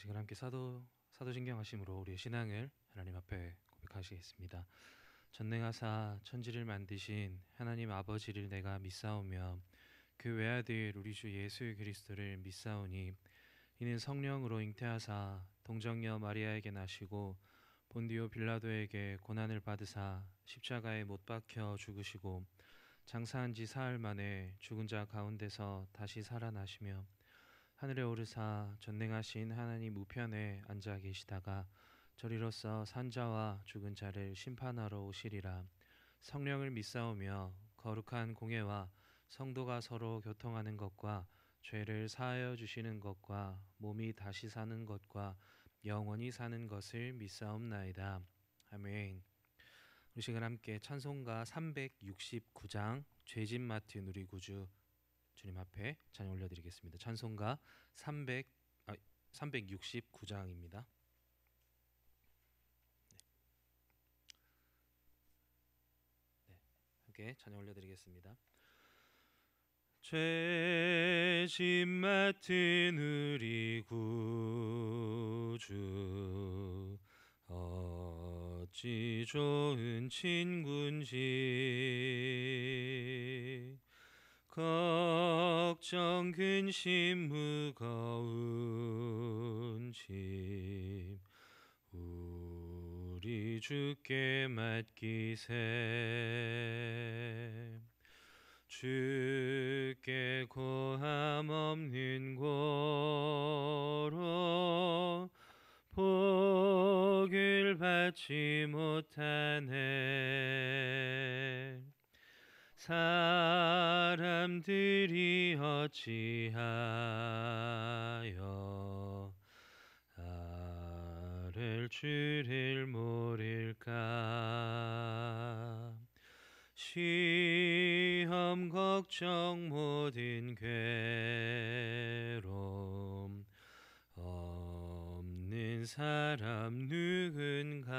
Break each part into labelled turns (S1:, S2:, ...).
S1: 시간 함께 사도신경하심으로 우리의 신앙을 하나님 앞에 고백하시겠습니다. 전능하사 천지를 만드신 하나님 아버지를 내가 믿사오며 그 외아들 우리 주 예수 그리스도를 믿사오니 이는 성령으로 잉태하사 동정녀 마리아에게 나시고 본디오 빌라도에게 고난을 받으사 십자가에 못 박혀 죽으시고 장사한 지 사흘 만에 죽은 자 가운데서 다시 살아나시며 하늘에 오르사 전능하신 하나님 우편에 앉아 계시다가 저리로서 산자와 죽은 자를 심판하러 오시리라. 성령을 믿사오며 거룩한 공예와 성도가 서로 교통하는 것과 죄를 사하여 주시는 것과 몸이 다시 사는 것과 영원히 사는 것을 믿사옵나이다. 아멘. 우리 시간 함께 찬송가 369장 죄짐 맡은 우리 구주 주님 앞에 찬양 올려드리겠습니다. 찬송가 369장입니다. 함께 찬양 올려드리겠습니다. 죄짐 맡은 우리 구주 어찌 좋은 친구인지 걱정 근심 무거운 짐 우리 주께 맡기세. 주께 고함 없는 고로 복을 받지 못하네. 사람들이 어찌하여 아랠 줄을 모를까. 시험 걱정 모든 괴로움 없는 사람 누군가.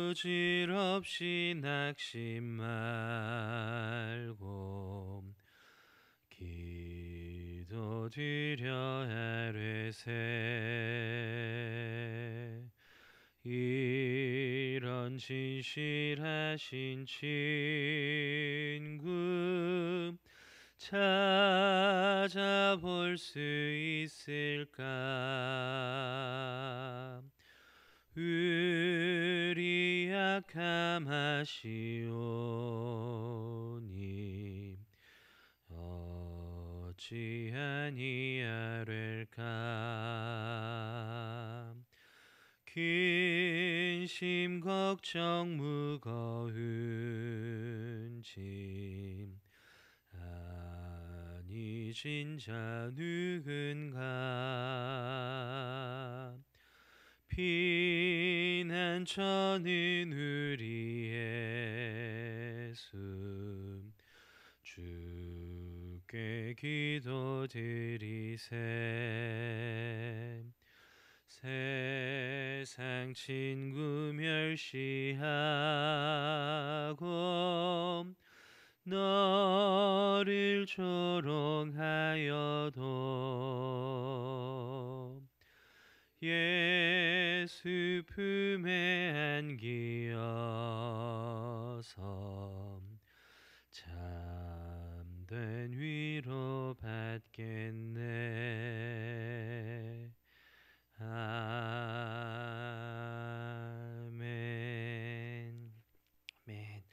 S1: 부질없이 낙심 말고 기도드려 아뢰세. 이런 진실하신 친구 찾아볼 수 있을까. 우리 약함하시오니 어찌 아니하릴까. 근심 걱정 무거운 짐 아니 진자 누군가. 피난처는 우리의 숨 주께 기도드리세. 세상 친구 멸시하고 너를 조롱하여도 예수 품에 안기어서 참된 위로 받겠네. 아멘. 아멘.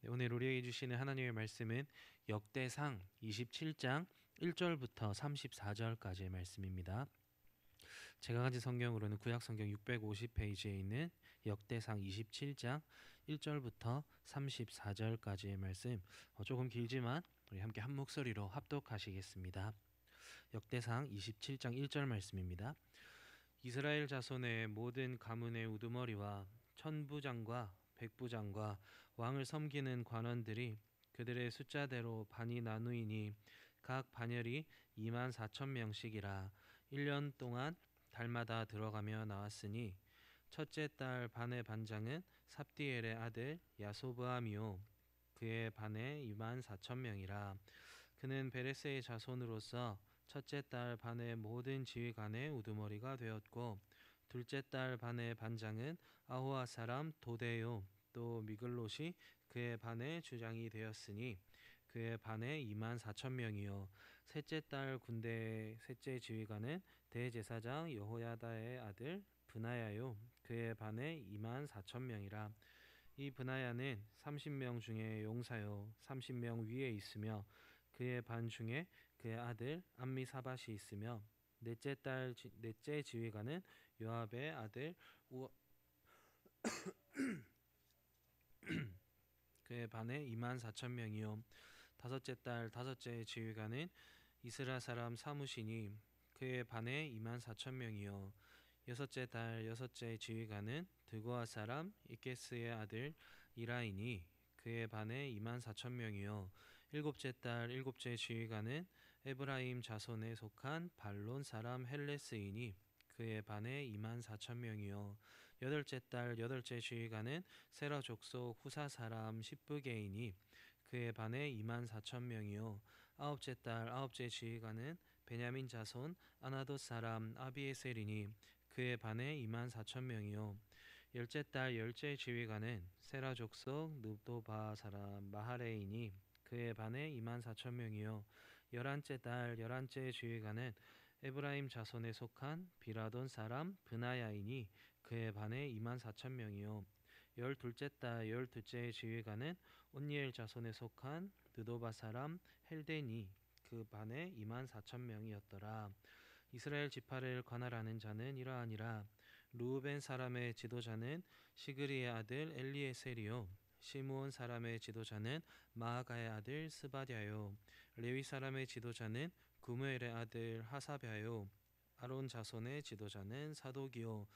S1: 오늘 우리에게 주시는 하나님의 말씀은 역대상 27장 1절부터 34절까지의 말씀입니다. 제가 가진 성경으로는 구약성경 650페이지에 있는 역대상 27장 1절부터 34절까지의 말씀, 조금 길지만 우리 함께 한 목소리로 합독하시겠습니다. 역대상 27장 1절 말씀입니다. 이스라엘 자손의 모든 가문의 우두머리와 천부장과 백부장과 왕을 섬기는 관원들이 그들의 숫자대로 반이 나누이니 각 반열이 24,000명씩이라 1년 동안 달마다 들어가며 나왔으니 첫째 달 반의 반장은 삽디엘의 아들 야소브암이요 그의 반에 24,000명이라. 그는 베레스의 자손으로서 첫째 딸 반의 모든 지휘관의 우두머리가 되었고 둘째 딸 반의 반장은 아호아 사람 도대요. 또 미글롯이 그의 반의 주장이 되었으니 그의 반에 2만 4천 명이요. 셋째 딸 군대의 셋째 지휘관은 대제사장 여호야다의 아들 브나야요. 그의 반에 2만 4천 명이라. 이 브나야는 30명 중에 용사요 30명 위에 있으며 그의 반 중에 그의 아들 암미사밧이 있으며 넷째 지휘관은 요압의 아들 우 그의 반에 2만 4천 명이요. 다섯째 딸 다섯째 지휘관은 이스라 사람 사무시니 그의 반에 2만 4천 명이요. 여섯째 달 여섯째 지휘관은 드고아 사람 이케스의 아들 이라이니 그의 반에 2만 4천 명이요. 일곱째 달 일곱째 지휘관은 에브라임 자손에 속한 발론 사람 헬레스이니 그의 반에 2만 4천 명이요. 여덟째 달 여덟째 지휘관은 세라 족속 후사 사람 십부게이니 그의 반에 2만 4천 명이요. 아홉째 달 아홉째 지휘관은 베냐민 자손 아나돗 사람 아비에셀이니 그의 반에 2만 4천 명이요. 열째 달 열째 지휘관은 세라 족속 느도바 사람 마하레이니 그의 반에 2만 4천 명이요. 열한째 달 열한째 지휘관은 에브라임 자손에 속한 비라돈 사람 브나야이니 그의 반에 2만 4천 명이요. 열둘째 달 열둘째 지휘관은 온니엘 자손에 속한 느도바 사람 헬데니 그 반에 2만 4천 명이었더라. 이스라엘 지파를 관할하는 자는 이러하니라. 루벤 사람의 지도자는 시그리의 아들 엘리에셀이요. 시므온 사람의 지도자는 마아가의 아들 스바랴요. 레위 사람의 지도자는 구무엘의 아들 하사랴요. 아론 자손의 지도자는 사독이요.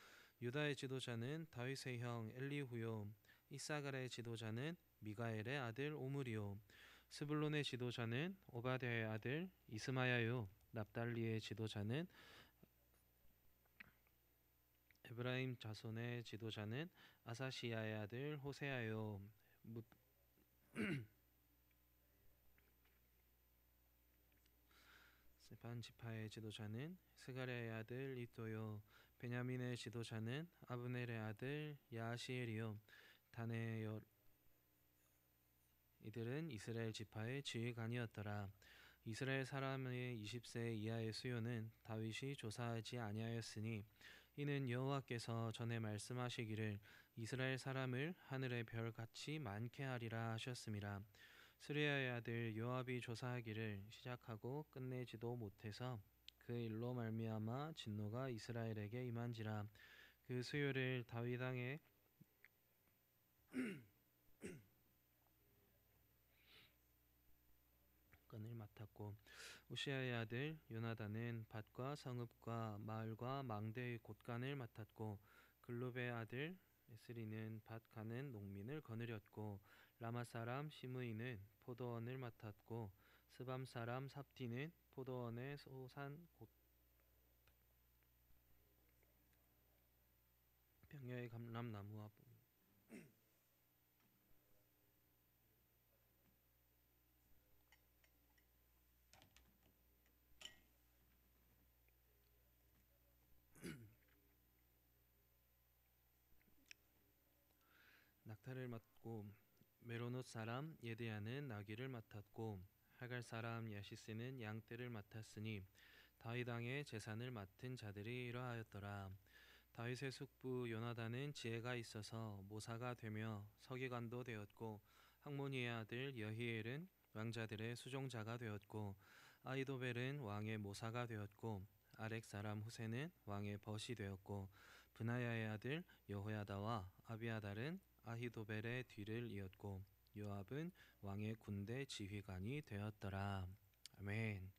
S1: 유다의 지도자는 다윗의 형 엘리후요. 이사갈의 지도자는 미가엘의 아들 오므리요. 스불론의 지도자는 오바댜의 아들 이스마야요. 납달리의 지도자는 에브라임 자손의 지도자는 아사시야의 아들 호세아요. 스판 지파의 지도자는 스가랴의 아들 이또요. 베냐민의 지도자는 아브넬의 아들 야시엘이요. 단의 이들은 이스라엘 지파의 지휘관이었더라. 이스라엘 사람의 20세 이하의 수요는 다윗이 조사하지 아니하였으니 이는 여호와께서 전에 말씀하시기를 이스라엘 사람을 하늘의 별같이 많게 하리라 하셨음이라. 스리야의 아들 요압이 조사하기를 시작하고 끝내지도 못해서 그 일로 말미암아 진노가 이스라엘에게 임한지라. 그 수요를 다윗 왕의 건을 맡았고 우시아의 아들 요나단은 밭과 성읍과 마을과 망대의 곳간을 맡았고 글룹의 아들 에스리는 밭 가는 농민을 거느렸고 라마 사람 시므이는 포도원을 맡았고 스밤 사람 삽디는 포도원의 소산 곳 병야의 감람나무와 낙타를 맡고 메로노 사람 예드야는 나귀를 맡았고 하갈 사람 야시스는 양떼를 맡았으니 다윗 왕의 재산을 맡은 자들이 이러하였더라. 다윗의 숙부 요나단은 지혜가 있어서 모사가 되며 서기관도 되었고 학모니의 아들 여히엘은 왕자들의 수종자가 되었고 아이도벨은 왕의 모사가 되었고 아렉 사람 후세는 왕의 벗이 되었고 브나야의 아들 여호야다와 아비아달은 아히도벨의 뒤를 이었고 요압은 왕의 군대 지휘관이 되었더라. 아멘.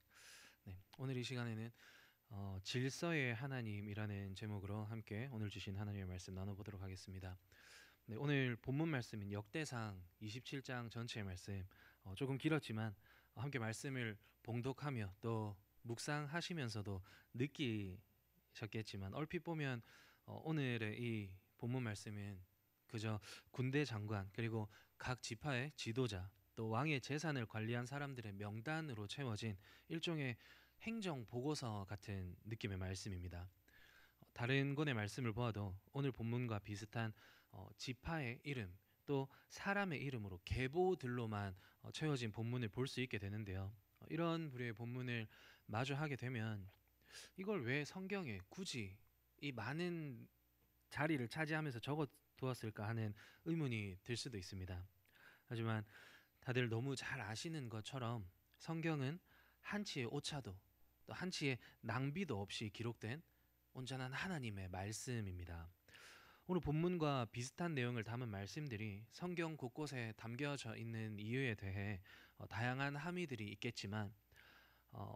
S1: 네, 오늘 이 시간에는 질서의 하나님이라는 제목으로 함께 오늘 주신 하나님의 말씀 나눠보도록 하겠습니다. 네, 오늘 본문 말씀인 역대상 27장 전체의 말씀 조금 길었지만 함께 말씀을 봉독하며 또 묵상하시면서도 느끼셨겠지만 얼핏 보면 오늘의 이 본문 말씀은 그저 군대 장관 그리고 각 지파의 지도자 또 왕의 재산을 관리한 사람들의 명단으로 채워진 일종의 행정 보고서 같은 느낌의 말씀입니다. 다른 권의 말씀을 보아도 오늘 본문과 비슷한 지파의 이름 또 사람의 이름으로 계보들로만 채워진 본문을 볼 수 있게 되는데요. 이런 부류의 본문을 마주하게 되면 이걸 왜 성경에 굳이 이 많은 자리를 차지하면서 적어 두었을까 하는 의문이 들 수도 있습니다. 하지만 다들 너무 잘 아시는 것처럼 성경은 한치의 오차도 또 한치의 낭비도 없이 기록된 온전한 하나님의 말씀입니다. 오늘 본문과 비슷한 내용을 담은 말씀들이 성경 곳곳에 담겨져 있는 이유에 대해 다양한 함의들이 있겠지만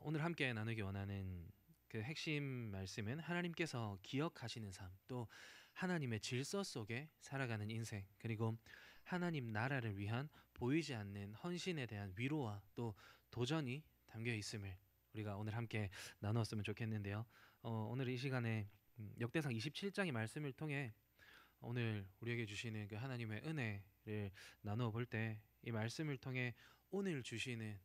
S1: 오늘 함께 나누기 원하는 그 핵심 말씀은 하나님께서 기억하시는 삶, 또 하나님의 질서 속에 살아가는 인생, 그리고 하나님 나라를 위한 보이지 않는 헌신에 대한 위로와 또 도전이 담겨 있음을 우리가 오늘 함께 나누었으면 좋겠는데요. 오늘 이 시간에 역대상 27장의 말씀을 통해 오늘 우리에게 주시는 그 하나님의 은혜를 나누어 볼 때 이 말씀을 통해 오늘 주시는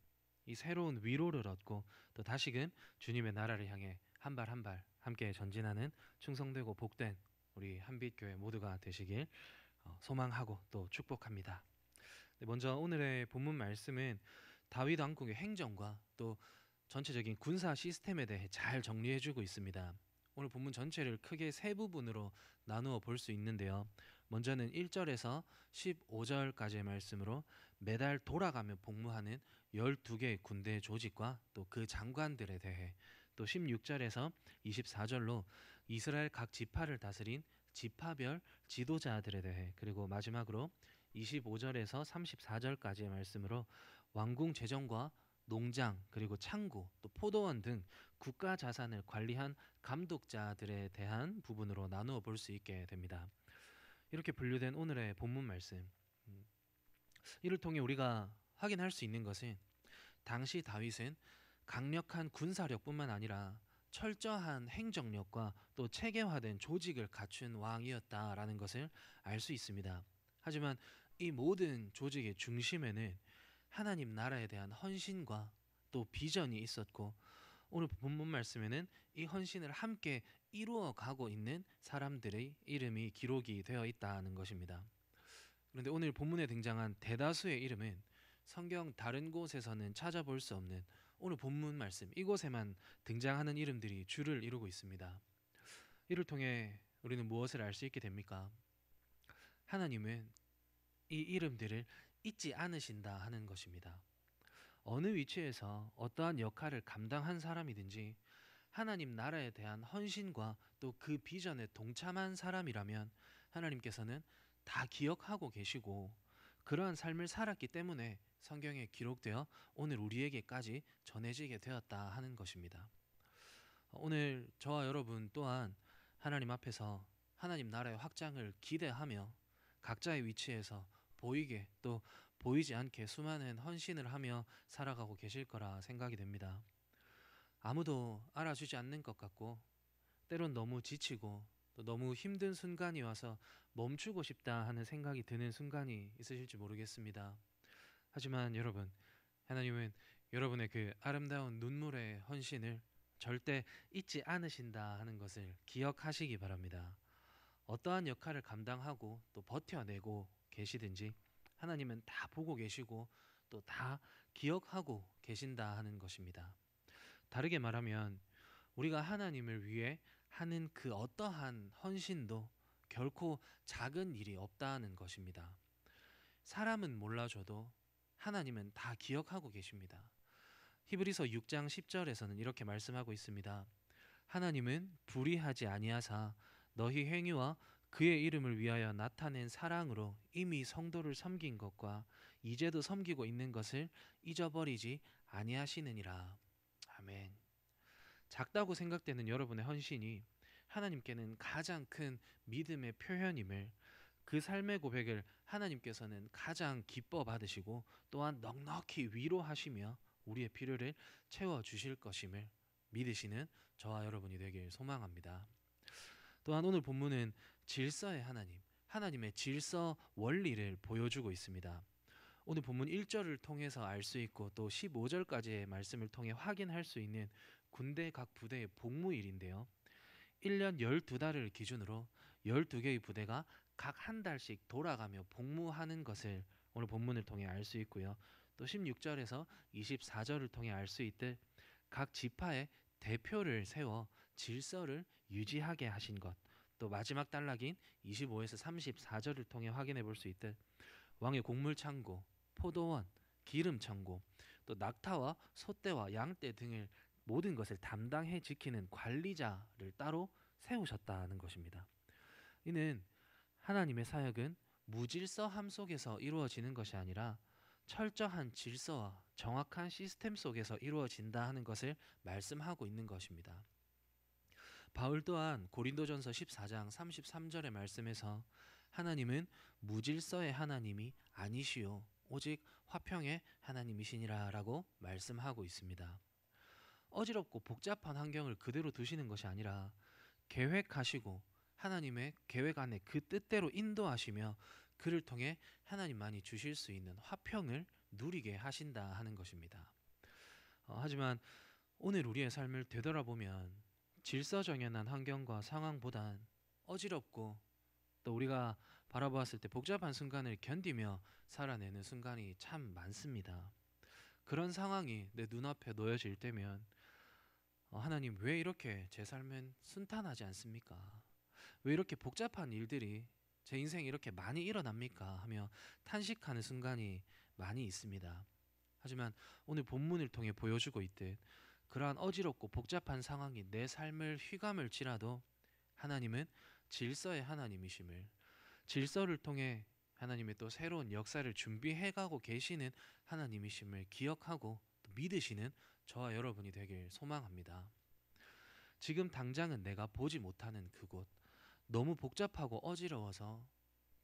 S1: 이 새로운 위로를 얻고 또 다시금 주님의 나라를 향해 한 발 한 발 함께 전진하는 충성되고 복된 우리 한빛교회 모두가 되시길 소망하고 또 축복합니다. 먼저 오늘의 본문 말씀은 다윗 왕국의 행정과 또 전체적인 군사 시스템에 대해 잘 정리해주고 있습니다. 오늘 본문 전체를 크게 세 부분으로 나누어 볼 수 있는데요. 먼저는 1절에서 15절까지의 말씀으로 매달 돌아가며 복무하는 12개의 군대 조직과 또 그 장관들에 대해, 또 16절에서 24절로 이스라엘 각 지파를 다스린 지파별 지도자들에 대해, 그리고 마지막으로 25절에서 34절까지의 말씀으로 왕궁 재정과 농장 그리고 창고 또 포도원 등 국가 자산을 관리한 감독자들에 대한 부분으로 나누어 볼 수 있게 됩니다. 이렇게 분류된 오늘의 본문 말씀, 이를 통해 우리가 확인할 수 있는 것은 당시 다윗은 강력한 군사력뿐만 아니라 철저한 행정력과 또 체계화된 조직을 갖춘 왕이었다라는 것을 알 수 있습니다. 하지만 이 모든 조직의 중심에는 하나님 나라에 대한 헌신과 또 비전이 있었고, 오늘 본문 말씀에는 이 헌신을 함께 이루어 가고 있는 사람들의 이름이 기록이 되어 있다는 것입니다. 그런데 오늘 본문에 등장한 대다수의 이름은 성경 다른 곳에서는 찾아볼 수 없는 오늘 본문 말씀 이곳에만 등장하는 이름들이 주를 이루고 있습니다. 이를 통해 우리는 무엇을 알 수 있게 됩니까? 하나님은 이 이름들을 잊지 않으신다 하는 것입니다. 어느 위치에서 어떠한 역할을 감당한 사람이든지 하나님 나라에 대한 헌신과 또 그 비전에 동참한 사람이라면 하나님께서는 다 기억하고 계시고 그러한 삶을 살았기 때문에 성경에 기록되어 오늘 우리에게까지 전해지게 되었다 하는 것입니다. 오늘 저와 여러분 또한 하나님 앞에서 하나님 나라의 확장을 기대하며 각자의 위치에서 보이게 또 보이지 않게 수많은 헌신을 하며 살아가고 계실 거라 생각이 됩니다. 아무도 알아주지 않는 것 같고 때론 너무 지치고 또 너무 힘든 순간이 와서 멈추고 싶다 하는 생각이 드는 순간이 있으실지 모르겠습니다. 하지만 여러분, 하나님은 여러분의 그 아름다운 눈물의 헌신을 절대 잊지 않으신다 하는 것을 기억하시기 바랍니다. 어떠한 역할을 감당하고 또 버텨내고 계시든지 하나님은 다 보고 계시고 또 다 기억하고 계신다 하는 것입니다. 다르게 말하면 우리가 하나님을 위해 하는 그 어떠한 헌신도 결코 작은 일이 없다는 것입니다. 사람은 몰라줘도 하나님은 다 기억하고 계십니다. 히브리서 6장 10절에서는 이렇게 말씀하고 있습니다. 하나님은 불의하지 아니하사 너희 행위와 그의 이름을 위하여 나타낸 사랑으로 이미 성도를 섬긴 것과 이제도 섬기고 있는 것을 잊어버리지 아니하시느니라. 아멘. 작다고 생각되는 여러분의 헌신이 하나님께는 가장 큰 믿음의 표현임을, 그 삶의 고백을 하나님께서는 가장 기뻐 받으시고 또한 넉넉히 위로하시며 우리의 필요를 채워주실 것임을 믿으시는 저와 여러분이 되길 소망합니다. 또한 오늘 본문은 질서의 하나님, 하나님의 질서 원리를 보여주고 있습니다. 오늘 본문 1절을 통해서 알 수 있고 또 15절까지의 말씀을 통해 확인할 수 있는 군대 각 부대의 복무일인데요. 1년 12달을 기준으로 12개의 부대가 각 한 달씩 돌아가며 복무하는 것을 오늘 본문을 통해 알 수 있고요. 또 16절에서 24절을 통해 알 수 있듯 각 지파의 대표를 세워 질서를 유지하게 하신 것, 또 마지막 단락인 25에서 34절을 통해 확인해 볼 수 있듯 왕의 곡물 창고, 포도원, 기름 창고, 또 낙타와 소떼와 양떼 등을 모든 것을 담당해 지키는 관리자를 따로 세우셨다는 것입니다. 이는 하나님의 사역은 무질서함 속에서 이루어지는 것이 아니라 철저한 질서와 정확한 시스템 속에서 이루어진다 하는 것을 말씀하고 있는 것입니다. 바울 또한 고린도전서 14장 33절의 말씀에서 하나님은 무질서의 하나님이 아니시오 오직 화평의 하나님이시니라 라고 말씀하고 있습니다. 어지럽고 복잡한 환경을 그대로 두시는 것이 아니라 계획하시고 하나님의 계획 안에 그 뜻대로 인도하시며 그를 통해 하나님만이 주실 수 있는 화평을 누리게 하신다 하는 것입니다. 하지만 오늘 우리의 삶을 되돌아보면 질서정연한 환경과 상황보단 어지럽고 또 우리가 바라보았을 때 복잡한 순간을 견디며 살아내는 순간이 참 많습니다. 그런 상황이 내 눈앞에 놓여질 때면 하나님 왜 이렇게 제 삶은 순탄하지 않습니까? 왜 이렇게 복잡한 일들이 제 인생에 이렇게 많이 일어납니까? 하며 탄식하는 순간이 많이 있습니다. 하지만 오늘 본문을 통해 보여주고 있듯 그러한 어지럽고 복잡한 상황이 내 삶을 휘감을지라도 하나님은 질서의 하나님이심을, 질서를 통해 하나님의 또 새로운 역사를 준비해가고 계시는 하나님이심을 기억하고 믿으시는 저와 여러분이 되길 소망합니다. 지금 당장은 내가 보지 못하는 그곳, 너무 복잡하고 어지러워서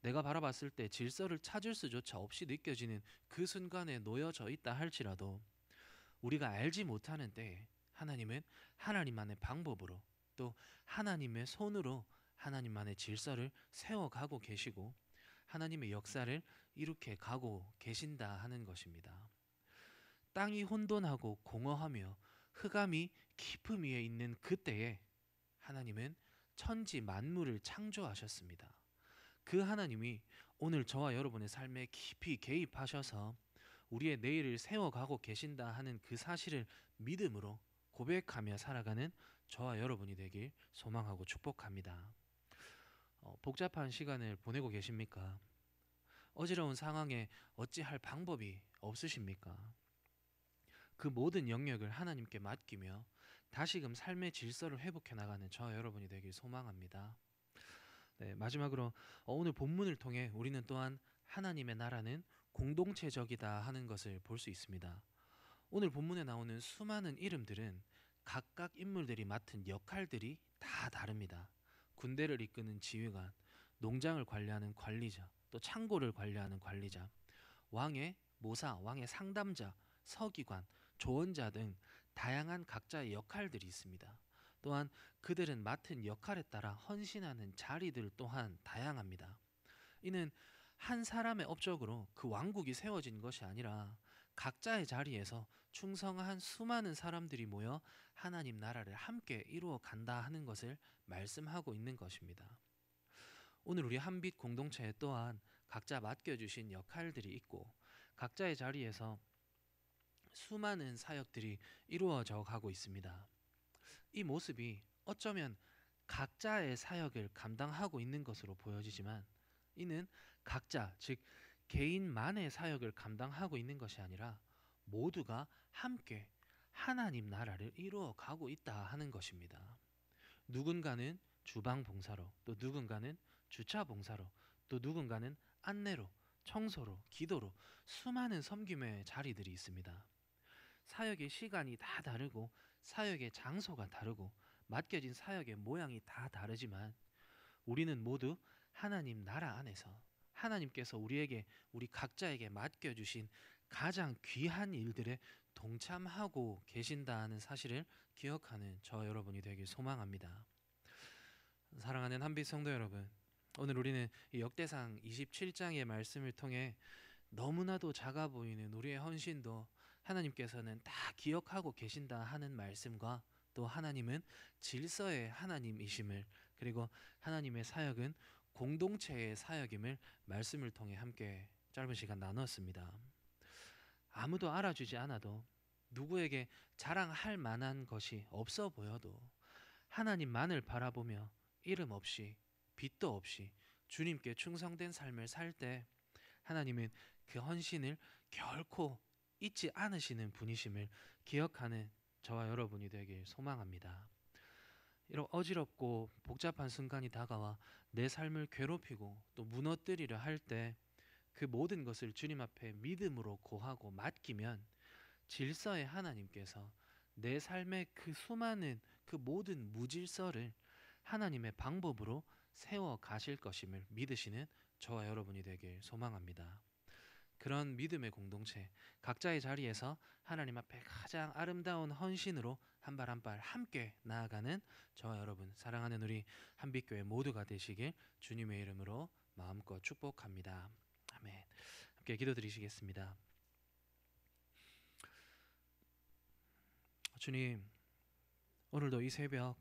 S1: 내가 바라봤을 때 질서를 찾을 수조차 없이 느껴지는 그 순간에 놓여져 있다 할지라도 우리가 알지 못하는 때에 하나님은 하나님만의 방법으로 또 하나님의 손으로 하나님만의 질서를 세워가고 계시고 하나님의 역사를 이룩해 가고 계신다 하는 것입니다. 땅이 혼돈하고 공허하며 흑암이 깊음 위에 있는 그때에 하나님은 천지 만물을 창조하셨습니다. 그 하나님이 오늘 저와 여러분의 삶에 깊이 개입하셔서 우리의 내일을 세워가고 계신다 하는 그 사실을 믿음으로 고백하며 살아가는 저와 여러분이 되길 소망하고 축복합니다. 복잡한 시간을 보내고 계십니까? 어지러운 상황에 어찌할 방법이 없으십니까? 그 모든 영역을 하나님께 맡기며 다시금 삶의 질서를 회복해 나가는 저와 여러분이 되길 소망합니다. 네, 마지막으로 오늘 본문을 통해 우리는 또한 하나님의 나라는 공동체적이다 하는 것을 볼 수 있습니다. 오늘 본문에 나오는 수많은 이름들은 각각 인물들이 맡은 역할들이 다 다릅니다. 군대를 이끄는 지휘관, 농장을 관리하는 관리자, 또 창고를 관리하는 관리자, 왕의 모사, 왕의 상담자, 서기관, 조언자 등 다양한 각자의 역할들이 있습니다. 또한 그들은 맡은 역할에 따라 헌신하는 자리들 또한 다양합니다. 이는 한 사람의 업적으로 그 왕국이 세워진 것이 아니라 각자의 자리에서 충성한 수많은 사람들이 모여 하나님 나라를 함께 이루어 간다 하는 것을 말씀하고 있는 것입니다. 오늘 우리 한빛 공동체에 또한 각자 맡겨주신 역할들이 있고 각자의 자리에서 수많은 사역들이 이루어져 가고 있습니다. 이 모습이 어쩌면 각자의 사역을 감당하고 있는 것으로 보여지지만 이는 각자, 즉 개인만의 사역을 감당하고 있는 것이 아니라 모두가 함께 하나님 나라를 이루어 가고 있다 하는 것입니다. 누군가는 주방 봉사로, 또 누군가는 주차 봉사로, 또 누군가는 안내로, 청소로, 기도로 수많은 섬김의 자리들이 있습니다. 사역의 시간이 다 다르고 사역의 장소가 다르고 맡겨진 사역의 모양이 다 다르지만 우리는 모두 하나님 나라 안에서 하나님께서 우리 각자에게 맡겨주신 가장 귀한 일들에 동참하고 계신다는 사실을 기억하는 저 여러분이 되길 소망합니다. 사랑하는 한빛 성도 여러분, 오늘 우리는 이 역대상 27장의 말씀을 통해 너무나도 작아 보이는 우리의 헌신도 하나님께서는 다 기억하고 계신다 하는 말씀과, 또 하나님은 질서의 하나님이심을, 그리고 하나님의 사역은 공동체의 사역임을 말씀을 통해 함께 짧은 시간 나눴습니다. 아무도 알아주지 않아도, 누구에게 자랑할 만한 것이 없어 보여도 하나님만을 바라보며 이름 없이 빛도 없이 주님께 충성된 삶을 살 때 하나님은 그 헌신을 결코 잊지 않으시는 분이심을 기억하는 저와 여러분이 되길 소망합니다. 이런 어지럽고 복잡한 순간이 다가와 내 삶을 괴롭히고 또 무너뜨리려 할 때 그 모든 것을 주님 앞에 믿음으로 고하고 맡기면 질서의 하나님께서 내 삶의 그 수많은 그 모든 무질서를 하나님의 방법으로 세워 가실 것임을 믿으시는 저와 여러분이 되길 소망합니다. 그런 믿음의 공동체, 각자의 자리에서 하나님 앞에 가장 아름다운 헌신으로 한 발 한 발 함께 나아가는 저와 여러분, 사랑하는 우리 한빛교회 모두가 되시길 주님의 이름으로 마음껏 축복합니다. 아멘. 함께 기도드리시겠습니다. 주님, 오늘도 이 새벽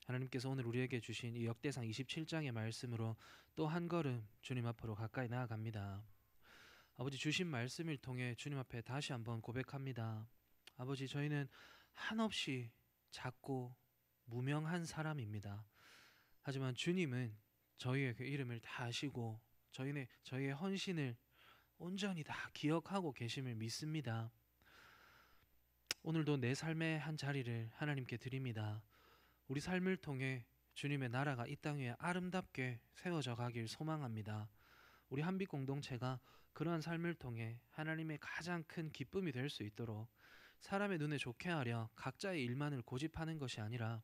S1: 하나님께서 오늘 우리에게 주신 이 역대상 27장의 말씀으로 또 한 걸음 주님 앞으로 가까이 나아갑니다. 아버지, 주신 말씀을 통해 주님 앞에 다시 한번 고백합니다. 아버지, 저희는 한없이 작고 무명한 사람입니다. 하지만 주님은 저희의 그 이름을 다 아시고 저희의 헌신을 온전히 다 기억하고 계심을 믿습니다. 오늘도 내 삶의 한 자리를 하나님께 드립니다. 우리 삶을 통해 주님의 나라가 이 땅 위에 아름답게 세워져 가길 소망합니다. 우리 한빛 공동체가 그러한 삶을 통해 하나님의 가장 큰 기쁨이 될 수 있도록 사람의 눈에 좋게 하려 각자의 일만을 고집하는 것이 아니라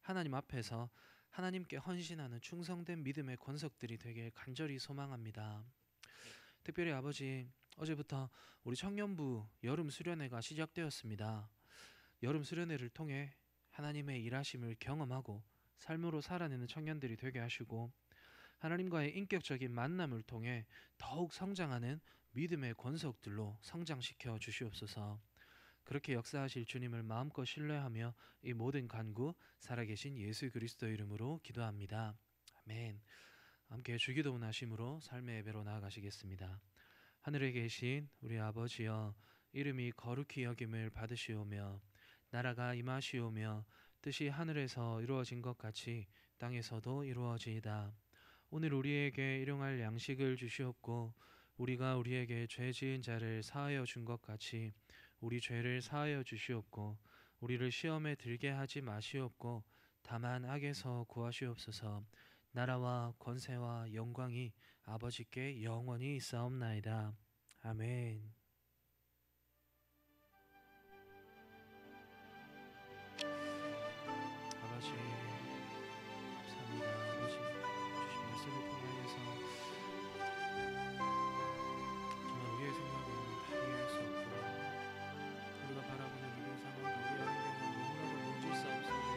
S1: 하나님 앞에서 하나님께 헌신하는 충성된 믿음의 권속들이 되길 간절히 소망합니다. 특별히 아버지, 어제부터 우리 청년부 여름 수련회가 시작되었습니다. 여름 수련회를 통해 하나님의 일하심을 경험하고 삶으로 살아내는 청년들이 되게 하시고, 하나님과의 인격적인 만남을 통해 더욱 성장하는 믿음의 권속들로 성장시켜 주시옵소서. 그렇게 역사하실 주님을 마음껏 신뢰하며 이 모든 간구 살아계신 예수 그리스도 이름으로 기도합니다. 아멘. 함께 주기도문 하심으로 삶의 예배로 나아가시겠습니다. 하늘에 계신 우리 아버지여, 이름이 거룩히 여김을 받으시오며 나라가 임하시오며 뜻이 하늘에서 이루어진 것 같이 땅에서도 이루어지이다. 오늘 우리에게 일용할 양식을 주시옵고 우리가 우리에게 죄 지은 자를 사하여 준 것 같이 우리 죄를 사하여 주시옵고 우리를 시험에 들게 하지 마시옵고 다만 악에서 구하시옵소서. 나라와 권세와 영광이 아버지께 영원히 있사옵나이다. 아멘. 아버지, 감사합니다. 아버지, 주신 말씀을 통하여서 정말 우리의 생각은 다 이해할 수 없고 우리가 바라보는 이런 상황과 우리의 환경은 너무나도 무질서 속에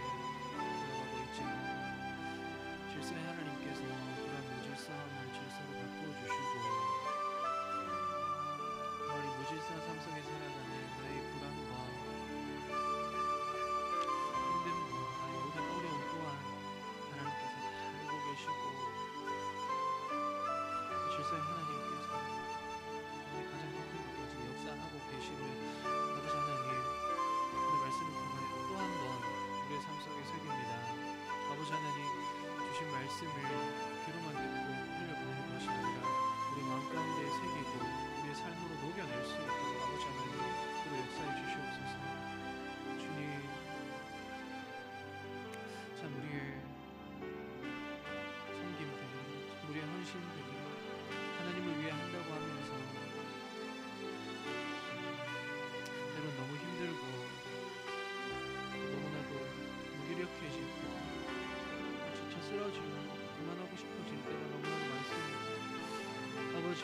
S1: 들어가고 있지만 질서의 하나님께서 그런 무질서함을 질서로 바꾸어 주시고 정말 이 무질서한 삶 속에 살아가는 나의 불안과 힘듦과 나의 모든 어려움 또한 하나님께서 다 알고 계시고 그 질서의 하나님께서 나의 가장 힘든 것까지 역사하고 계심을 아버지 하나님 오늘 말씀을 통하여 또 한 번 우리의 삶 속에 새깁니다. 아버지 하나님, 주신 말씀을 귀로만 듣고 흘려보내는 것이 아니라 우리 마음 가운데에 새기고 우리의 삶으로 녹여낼 수 있도록 아버지 하나님 그로 역사해 주시옵소서. 주님, 참 우리의 섬김들이, 참 우리의 헌신들이 하나님을 위해 한다고 하면서 때론 너무 힘들고 너무나도 무기력해지고 지쳐 쓰러지고 그만하고 싶어질 때가 너무나도 많습니다. 아버지,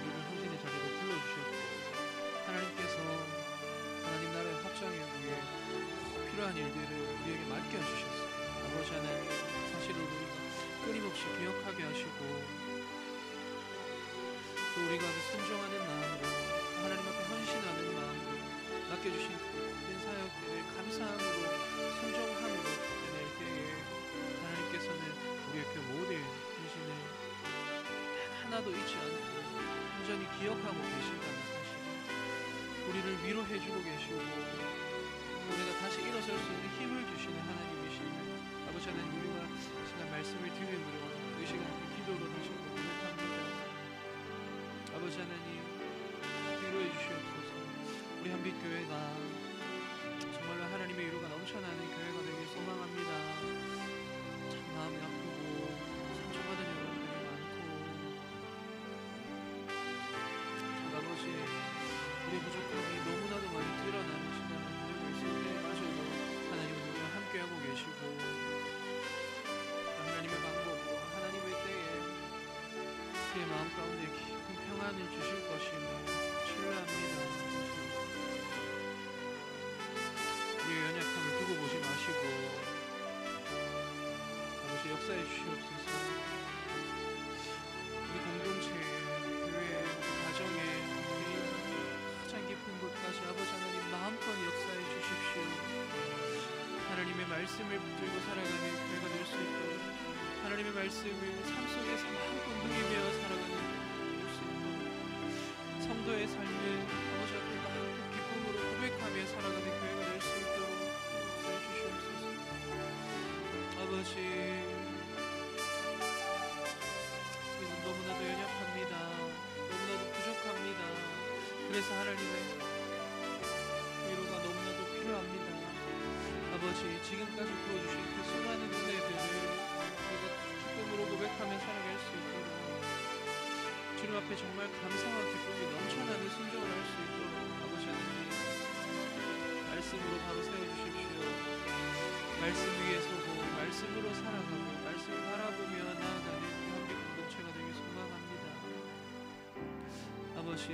S1: 우리를 헌신의 자리로 불러주셨고 하나님께서 하나님 나라의 확장을 위해 꼭 필요한 일들을 우리에게 맡겨주셨습니다. 아버지 하나님, 사실은 우리가 끊임없이 기억하게 하시고 또 우리가 순종하는 마음으로 하나님 앞에 헌신하는 마음으로 맡겨주신 큰 사역들을 감사함으로 순종함으로 드릴 때에 하나님께서는 우리의 그 모든 헌신을 단 하나도 잊지 않고 온전히 기억하고 계신다는 사실, 우리를 위로해주고 계시고 우리가 다시 일어설 수 있는 힘을 주시는 하나님이시며 아버지 하나님, 우리가 시간 말씀을 들음으로 이 시간에 기도로 다시 고백합니다. 아버지 하나님, 위로해 주시옵소서. 우리 한빛교회가 정말로 하나님의 위로가 넘쳐나는 교회가 되길 소망합니다. 참 마음이 아프고 상처받은 여러분들이 많고, 아버지, 우리의 부족함이 너무나도 많이 드러나는 시간을 보내고 있을 때마저도 하나님은 우리와 함께하고 계시고 하나님의 방법으로 하나님의 때에 그의 마음 가운데 깊은 평안을 주실 것임을 신뢰합니다. 우리의 연약함을 두고 보지 마시고 아버지 역사해 주시옵소서. 우리 공동체에, 교회에, 가정에, 가장 깊은 곳까지 아버지 하나님 마음껏 역사해 주십시오. 하나님의 말씀을 붙들고 살아가는 교회가 될 수 있도록, 하나님의 말씀을 삶 속에서 마음껏 누리며 살아가는 될 수 있도록, 성도의 삶을 아버지 앞에 마음껏 기쁨으로 고백하며 살아가는 교회가 될 수 있도록 역사해 주시옵소서. 아버지, 우리는 너무나도 연약합니다. 너무나도 부족합니다. 그래서 하나님의 위로가 너무나도 필요합니다. 아버지, 지금까지 부어주신 그 수많은 은혜들을 우리가 기쁨으로 고백하며 살아갈 수 있도록, 주님 앞에 정말 감사와 기쁨이 넘쳐나는 순종을 할 수 있도록 아버지 하나님 말씀으로 바로 세워주십시오. 말씀 위에 서고 말씀으로 살아가고 말씀을 바라보며 나아가는 한빛 공동체가 되길 소망합니다. 아버지,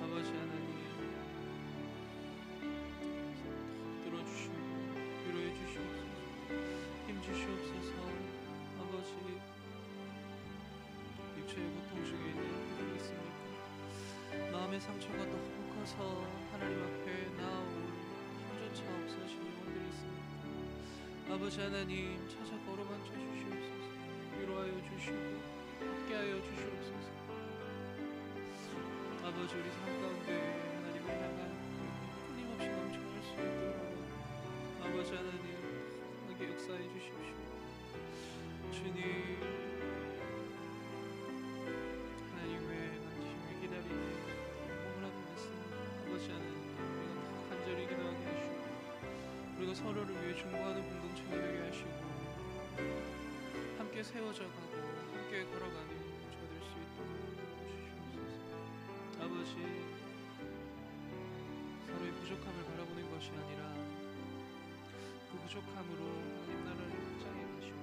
S1: 아버지 하나님, 들어주시고 위로해 주시옵소서. 힘 주시옵소서. 아버지, 육체의 고통 중에 있는 분들이 있습니까? 마음의 상처가 너무 커서 하나님 앞에 나올 힘조차 없으신 영혼들이 있습니까? 아버지 하나님, 찾아 걸어만져 주시옵소서. 위로하여 주시고 함께하여 주시옵소서. 아버지, 우리 삶 가운데 하나님을 향한 끊임없이 넘쳐날 수 있도록 아버지 하나님 하게 역사해 주십시오. 주님, 하나님의 만지심을 기다리는 너무나도 많습니다. 아버지 하나님, 우리가 다 간절히 기도하게 하시고 우리가 서로를 위해 중보하는 공동체가 되게 하시고 함께 세워져 가고 함께 걸어가는 공동체가 될 수 있도록 도와주시옵소서. 아버지, 서로의 부족함을 바라보는 것이 아니라 그 부족함으로 하나님 나라를 확장해 가시고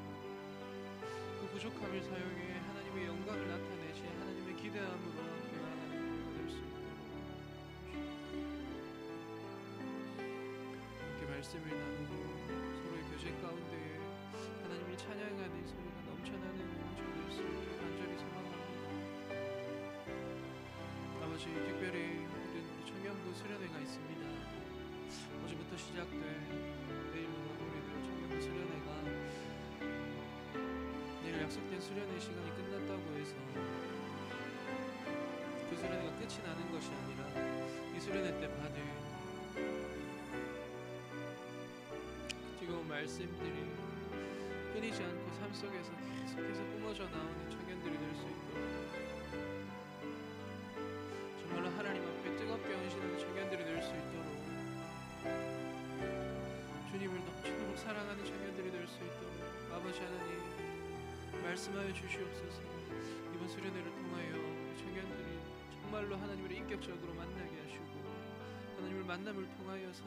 S1: 그 부족함을 사용해 하나님의 영광을 나타내시 하나님의 기대함으로 변화하는 교회가 될 수 있도록 함께 말씀을 나누고 서로의 교제 가운데 하나님을 찬양하는 소리가 넘쳐나는 공동체가 될 수 있도록 간절히 소망합니다. 아버지, 특별히 우리 청년부 수련회가 있습니다. 어제부터 시작된 내일로 마무리될 청년부 수련회가 내일 약속된 수련회 시간이 끝났다고 해서 그 수련회가 끝이 나는 것이 아니라 이 수련회 때 받을 뜨거운 말씀들이 끊이지 않고 삶 속에서 계속해서 뿜어져 나오는 청년들이 될 수 있도록, 정말로 하나님 앞에 뜨겁게 헌신하는 청년들이 될 수 있도록, 주님을 넘치도록 사랑하는 청년들이 될 수 있도록 아버지 하나님 말씀하여 주시옵소서. 이번 수련회를 통하여 청년들이 정말로 하나님을 인격적으로 만나게 하시고 하나님을 만남을 통하여서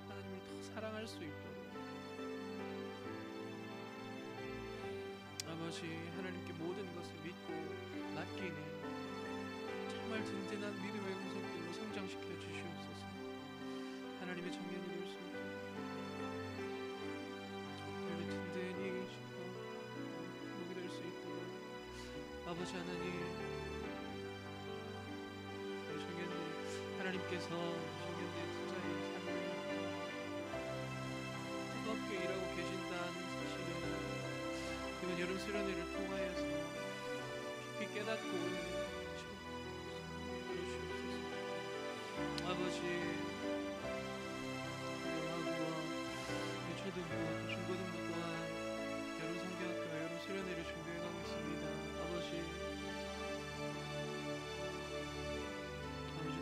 S1: 하나님을 더 사랑할 수 있도록, 아버지 하나님께 모든 것을 믿고 맡기는 정말 든든한 믿음의 공성들로 성장시켜 주시옵소서. 하나님의 청년이 될 수 있도록 하나님 든든히 복이 될 수 있도록 아버지 하나님 우리 청년들이 하나님께서 청년들의 투자의 삶을 뜨겁게 일하고 계신다는 사실을 이번 여름 수련회를 통하여서 깊이 깨닫고 있는 아버지 영화부와 초등부, 중고등부 또한 여름 성경학교와 여름 수련회를 준비해가고 있습니다. 아버지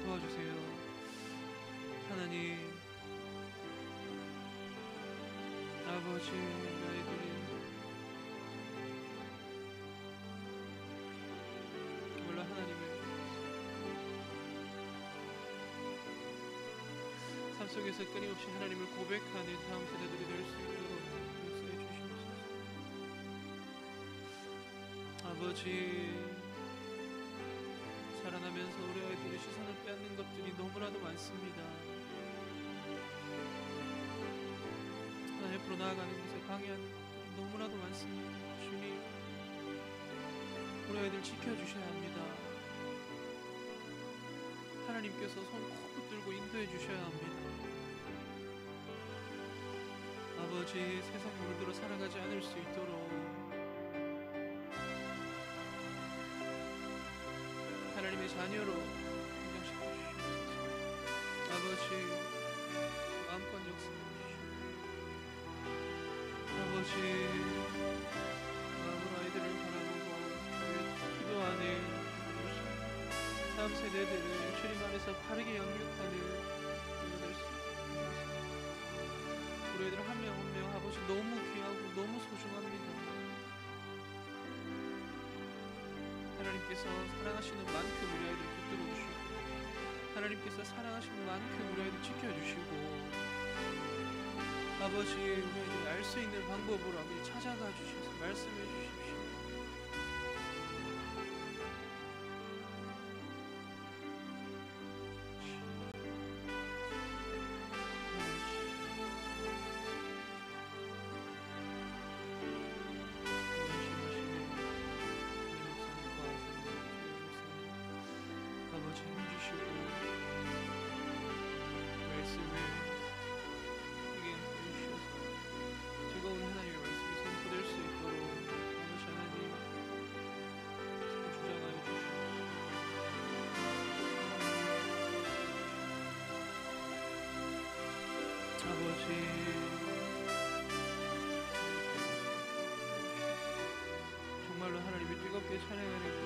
S1: 도와주세요. 하나님 아버지 아이들이 몰라 하나님을 삶 속에서 끊임없이 하나님을 고백하는 다음 세대들이 될 수 있도록 역사해 주시옵소서. 아버지 자라나면서 우리 아이들의 시선을 빼앗는 것들이 너무나도 많습니다. 하나님 앞으로 나아가는 것에 방해하는 것들이 너무나도 많습니다. 주님 우리 아이들 지켜주셔야 합니다. 하나님께서 손 꼭 붙들고 인도해 주셔야 합니다. 아버지 세상 물들어 살아가지 않을 수 있도록 하나님의 자녀로 인정시켜 주시옵소서. 아버지 마음껏 역사해 주시옵소서. 아버지 마음으로 아이들을 바라보고 기도하는 다음 세대들을 주님 안에서 바르게 양육하는 우리가 될 수 있습니다. 우리 애들 한 명 한 명 아버지 너무 귀하고 너무 소중합니다. 하나님께서 사랑하시는 만큼 우리 아이들을 붙들어 주시고 하나님께서 사랑하시는 만큼 우리 아이들 지켜주시고 아버지 우리 아이들이 알 수 있는 방법으로 아버지 찾아가 주셔서 말씀해 주십시오. 아버지 힘주시고 말씀을 크게 해주셔서 즐거운 하나님의 말씀이 선포될 수 있도록 아버지 하나님 주장하여 주시고 아버지 정말로 하나님을 뜨겁게 찬양하는